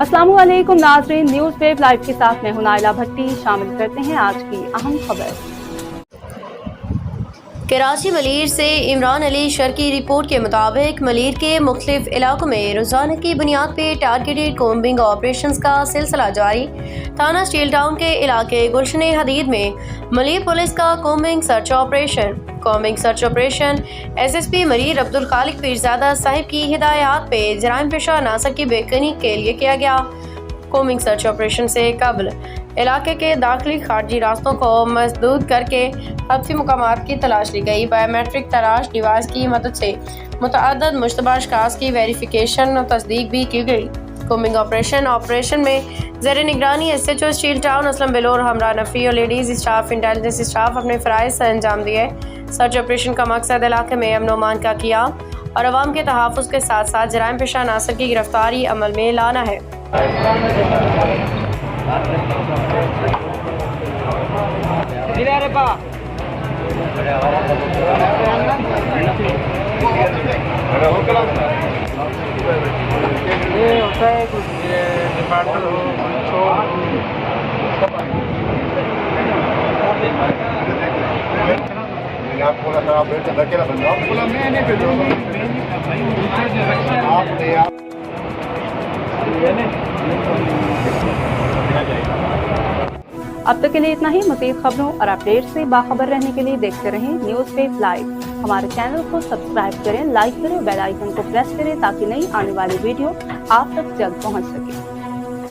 अस्सलामुअलैकुम नाज़रीन, news web live के साथ मैं हूं नाइला भट्टी। शामिल करते हैं आज की अहम खबर। कराची मलीर से इमरान अली शर की रिपोर्ट के मुताबिक मलीर के मुख्तलिफ इलाकों में रोजाना की बुनियाद पर टारगेटेड कॉम्बिंग ऑपरेशंस का सिलसिला जारी। थाना स्टील टाउन के इलाके गुलशन हदीद में मलीर पुलिस का combing search operation SSP Malir Abdul Khaliq Pirzada Sahib की हिदायत पे जराइम पेशा अनासर की बेकनी के लिए किया गया। कॉम्बिंग सर्च ऑपरेशन से कबल इलाके के दाखिली खारजी रास्तों को मजदूद करके हदफी मुकामात की तलाश ली गई। बायोमेट्रिक तलाश डिवाइस की मदद से मुतअद्दिद मुश्तबा अशखास की वेरिफिकेशन और तस्दीक भी की गई। कॉम्बिंग ऑपरेशन में ज़ेर निगरानी SHO स्टील टाउन असलम बिलोर हमरा नफी और लेडीज़ स्टाफ इंटेलिजेंस स्टाफ अपने फ़राइज़ से अंजाम दिए। सर्च ऑपरेशन का मकसद इलाके में अमन अमान का किया और अवाम के तहफ़्फ़ुज़ के साथ साथ जराइम पेशा अनासर की गिरफ्तारी अमल में लाना है। अब तक के लिए इतना ही। मज़ीद खबरों और अपडेट से बाखबर रहने के लिए देखते रहें न्यूज़ वेब लाइव। हमारे चैनल को सब्सक्राइब करें, लाइक करें, बेल आइकन को प्रेस करें ताकि नई आने वाली वीडियो आप तक जल्द पहुंच सके।